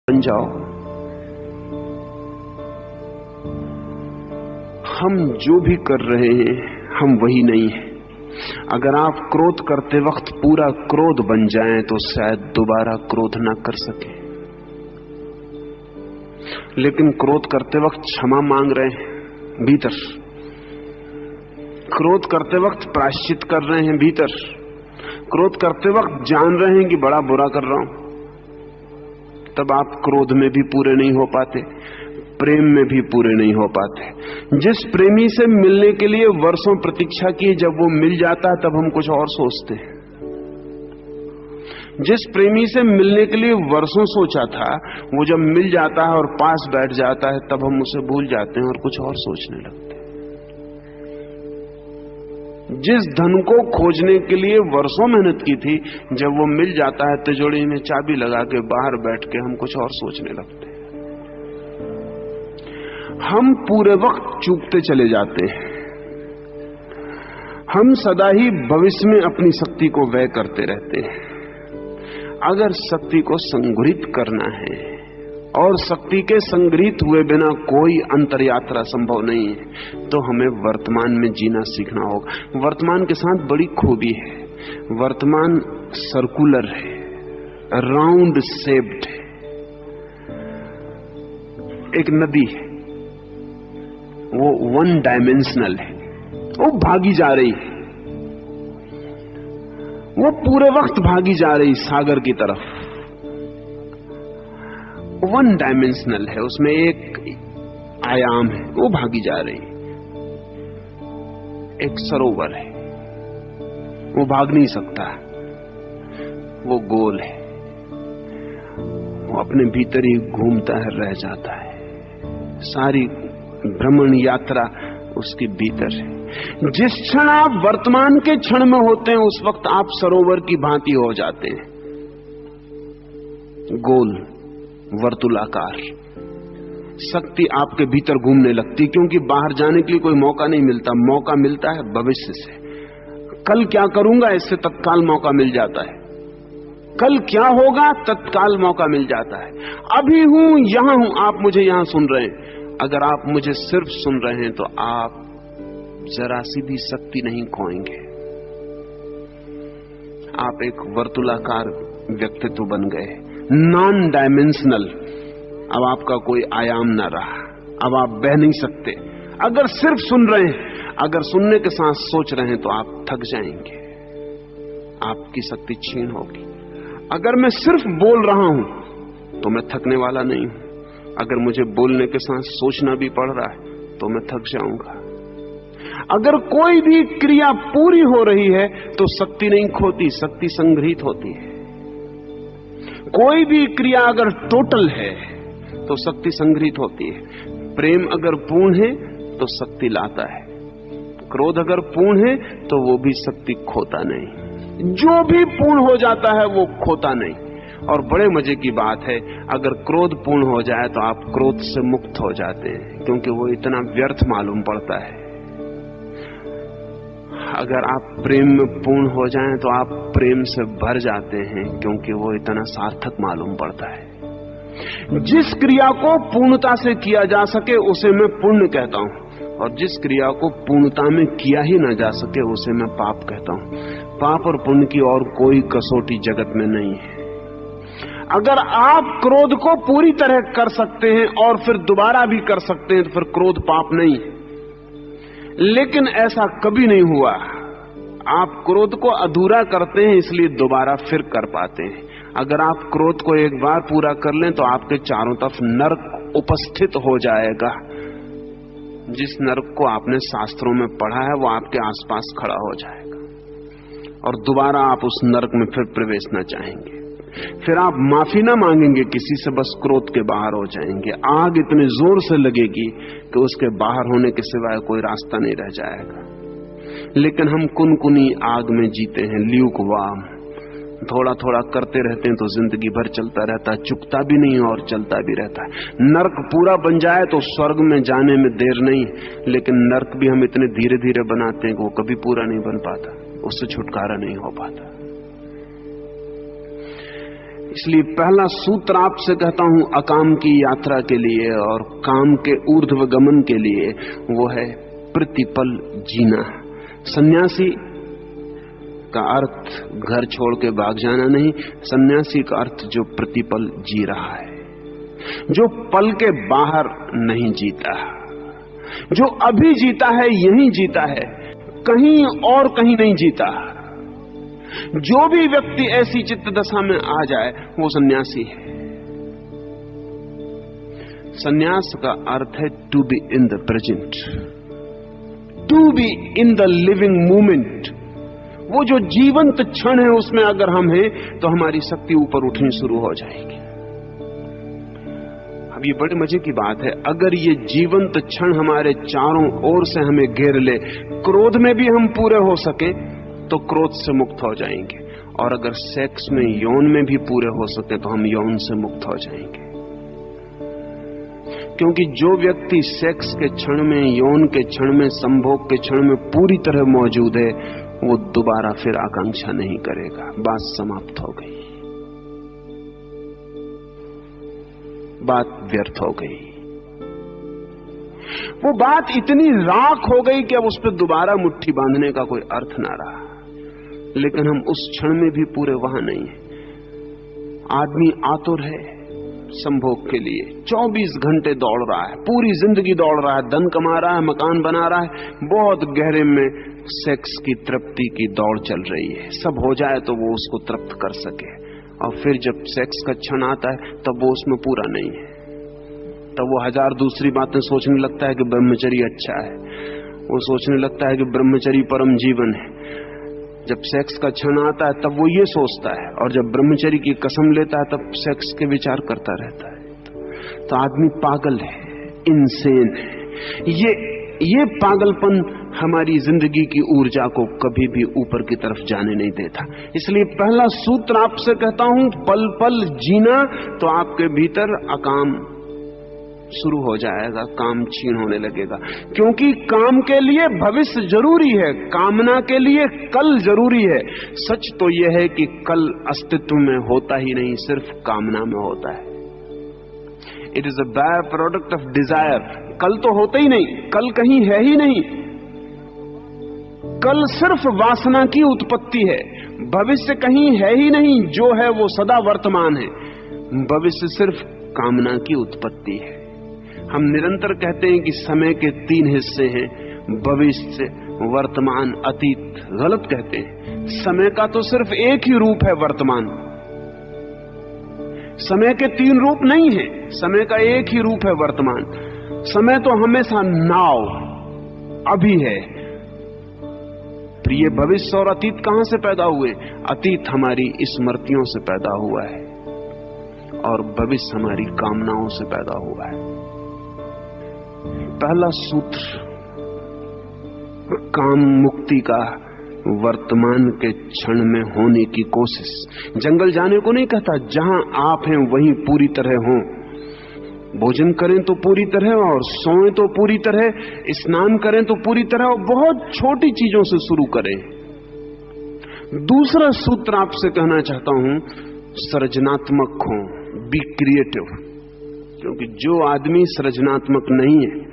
बन जाओ। हम जो भी कर रहे हैं हम वही नहीं है। अगर आप क्रोध करते वक्त पूरा क्रोध बन जाएं तो शायद दोबारा क्रोध ना कर सके, लेकिन क्रोध करते वक्त क्षमा मांग रहे हैं भीतर, क्रोध करते वक्त प्रायश्चित कर रहे हैं भीतर, क्रोध करते वक्त जान रहे हैं कि बड़ा बुरा कर रहा हूं, तब आप क्रोध में भी पूरे नहीं हो पाते, प्रेम में भी पूरे नहीं हो पाते। जिस प्रेमी से मिलने के लिए वर्षों प्रतीक्षा की, जब वो मिल जाता है तब हम कुछ और सोचते हैं। जिस प्रेमी से मिलने के लिए वर्षों सोचा था, वो जब मिल जाता है और पास बैठ जाता है तब हम उसे भूल जाते हैं और कुछ और सोचने लगते हैं। जिस धन को खोजने के लिए वर्षों मेहनत की थी, जब वो मिल जाता है तिजोरी में चाबी लगा के बाहर बैठ के हम कुछ और सोचने लगते हैं। हम पूरे वक्त चूकते चले जाते हैं। हम सदा ही भविष्य में अपनी शक्ति को व्यय करते रहते हैं। अगर शक्ति को संग्रहित करना है, और शक्ति के संग्रहित हुए बिना कोई अंतरयात्रा संभव नहीं है, तो हमें वर्तमान में जीना सीखना होगा। वर्तमान के साथ बड़ी खूबी है। वर्तमान सर्कुलर है, राउंड शेप्ड है। एक नदी है, वो वन डायमेंशनल है, वो भागी जा रही है, वो पूरे वक्त भागी जा रही सागर की तरफ। वन डायमेंशनल है, उसमें एक आयाम है, वो भागी जा रही है। एक सरोवर है, वो भाग नहीं सकता, वो गोल है, वो अपने भीतर ही घूमता है, रह जाता है। सारी भ्रमण यात्रा उसके भीतर है। जिस क्षण आप वर्तमान के क्षण में होते हैं, उस वक्त आप सरोवर की भांति हो जाते हैं, गोल वर्तुलाकार। शक्ति आपके भीतर घूमने लगती, क्योंकि बाहर जाने के लिए कोई मौका नहीं मिलता। मौका मिलता है भविष्य से। कल क्या करूंगा, इससे तत्काल मौका मिल जाता है। कल क्या होगा, तत्काल मौका मिल जाता है। अभी हूं, यहां हूं, आप मुझे यहां सुन रहे हैं। अगर आप मुझे सिर्फ सुन रहे हैं तो आप जरा सी भी शक्ति नहीं खोएंगे। आप एक वर्तुलाकार व्यक्तित्व बन गए, नॉन डायमेंशनल। अब आपका कोई आयाम ना रहा, अब आप बह नहीं सकते। अगर सिर्फ सुन रहे हैं, अगर सुनने के साथ सोच रहे हैं तो आप थक जाएंगे, आपकी शक्ति क्षीण होगी। अगर मैं सिर्फ बोल रहा हूं तो मैं थकने वाला नहीं हूं। अगर मुझे बोलने के साथ सोचना भी पड़ रहा है तो मैं थक जाऊंगा। अगर कोई भी क्रिया पूरी हो रही है तो शक्ति नहीं खोती, शक्ति संग्रहित होती है। कोई भी क्रिया अगर टोटल है तो शक्ति संग्रहित होती है। प्रेम अगर पूर्ण है तो शक्ति लाता है, क्रोध अगर पूर्ण है तो वो भी शक्ति खोता नहीं। जो भी पूर्ण हो जाता है वो खोता नहीं। और बड़े मजे की बात है, अगर क्रोध पूर्ण हो जाए तो आप क्रोध से मुक्त हो जाते हैं, क्योंकि वो इतना व्यर्थ मालूम पड़ता है। अगर आप प्रेम में पूर्ण हो जाएं तो आप प्रेम से भर जाते हैं, क्योंकि वो इतना सार्थक मालूम पड़ता है। जिस क्रिया को पूर्णता से किया जा सके उसे मैं पुण्य कहता हूं, और जिस क्रिया को पूर्णता में किया ही ना जा सके उसे मैं पाप कहता हूं। पाप और पुण्य की और कोई कसौटी जगत में नहीं है। अगर आप क्रोध को पूरी तरह कर सकते हैं और फिर दोबारा भी कर सकते हैं तो फिर क्रोध पाप नहीं है। लेकिन ऐसा कभी नहीं हुआ। आप क्रोध को अधूरा करते हैं, इसलिए दोबारा फिर कर पाते हैं। अगर आप क्रोध को एक बार पूरा कर लें तो आपके चारों तरफ नरक उपस्थित हो जाएगा। जिस नरक को आपने शास्त्रों में पढ़ा है वो आपके आसपास खड़ा हो जाएगा, और दोबारा आप उस नरक में फिर प्रवेश न चाहेंगे। फिर आप माफी ना मांगेंगे किसी से, बस क्रोध के बाहर हो जाएंगे। आग इतने जोर से लगेगी कि उसके बाहर होने के सिवाय कोई रास्ता नहीं रह जाएगा। लेकिन हम कुनकुनी आग में जीते हैं, ल्यूकवार्म। थोड़ा थोड़ा करते रहते हैं तो जिंदगी भर चलता रहता है, चुकता भी नहीं और चलता भी रहता है। नर्क पूरा बन जाए तो स्वर्ग में जाने में देर नहीं, लेकिन नर्क भी हम इतने धीरे धीरे बनाते हैं कि वो कभी पूरा नहीं बन पाता, उससे छुटकारा नहीं हो पाता। इसलिए पहला सूत्र आपसे कहता हूं अकाम की यात्रा के लिए और काम के ऊर्ध्व गमन के लिए, वो है प्रतिपल जीना। सन्यासी का अर्थ घर छोड़ के भाग जाना नहीं, सन्यासी का अर्थ जो प्रतिपल जी रहा है, जो पल के बाहर नहीं जीता, जो अभी जीता है यहीं जीता है, कहीं और कहीं नहीं जीता। जो भी व्यक्ति ऐसी चित्त दशा में आ जाए वो सन्यासी है। सन्यास का अर्थ है to be in the present, to be in the living moment. वो जो जीवंत क्षण है उसमें अगर हम हैं तो हमारी शक्ति ऊपर उठनी शुरू हो जाएगी। अब ये बड़े मजे की बात है, अगर ये जीवंत क्षण हमारे चारों ओर से हमें घेर ले, क्रोध में भी हम पूरे हो सके तो क्रोध से मुक्त हो जाएंगे, और अगर सेक्स में यौन में भी पूरे हो सके तो हम यौन से मुक्त हो जाएंगे। क्योंकि जो व्यक्ति सेक्स के क्षण में, यौन के क्षण में, संभोग के क्षण में पूरी तरह मौजूद है, वो दोबारा फिर आकांक्षा नहीं करेगा। बात समाप्त हो गई, बात व्यर्थ हो गई। वो बात इतनी राख हो गई कि अब उस पर दोबारा मुट्ठी बांधने का कोई अर्थ ना रहा। लेकिन हम उस क्षण में भी पूरे वहां नहीं है। आदमी आतुर है संभोग के लिए, 24 घंटे दौड़ रहा है, पूरी जिंदगी दौड़ रहा है, धन कमा रहा है, मकान बना रहा है, बहुत गहरे में सेक्स की तृप्ति की दौड़ चल रही है। सब हो जाए तो वो उसको तृप्त कर सके, और फिर जब सेक्स का क्षण आता है तब वो उसमें पूरा नहीं है। तब वो हजार दूसरी बातें सोचने लगता है कि ब्रह्मचर्य अच्छा है, वो सोचने लगता है कि ब्रह्मचर्य परम जीवन है। जब सेक्स का क्षण आता है तब वो ये सोचता है, और जब ब्रह्मचर्य की कसम लेता है तब सेक्स के विचार करता रहता है। तो आदमी पागल है, इनसेन है। ये पागलपन हमारी जिंदगी की ऊर्जा को कभी भी ऊपर की तरफ जाने नहीं देता। इसलिए पहला सूत्र आपसे कहता हूं, पल पल जीना, तो आपके भीतर अकाम शुरू हो जाएगा, काम छीन होने लगेगा। क्योंकि काम के लिए भविष्य जरूरी है, कामना के लिए कल जरूरी है। सच तो यह है कि कल अस्तित्व में होता ही नहीं, सिर्फ कामना में होता है। It is a by product of desire. कल तो होता ही नहीं, कल कहीं है ही नहीं। कल सिर्फ वासना की उत्पत्ति है, भविष्य कहीं है ही नहीं। जो है वो सदा वर्तमान है, भविष्य सिर्फ कामना की उत्पत्ति है। हम निरंतर कहते हैं कि समय के 3 हिस्से हैं, भविष्य, वर्तमान, अतीत। गलत कहते हैं। समय का तो सिर्फ एक ही रूप है, वर्तमान। समय के 3 रूप नहीं है, समय का एक ही रूप है, वर्तमान। समय तो हमेशा नाव अभी है। प्रिय, भविष्य और अतीत कहां से पैदा हुए? अतीत हमारी स्मृतियों से पैदा हुआ है और भविष्य हमारी कामनाओं से पैदा हुआ है। पहला सूत्र काम मुक्ति का वर्तमान के क्षण में होने की कोशिश। जंगल जाने को नहीं कहता, जहां आप हैं वहीं पूरी तरह हो। भोजन करें तो पूरी तरह, और सोएं तो पूरी तरह, स्नान करें तो पूरी तरह, और बहुत छोटी चीजों से शुरू करें। दूसरा सूत्र आपसे कहना चाहता हूं, सृजनात्मक हो, बी क्रिएटिव। क्योंकि जो आदमी सृजनात्मक नहीं है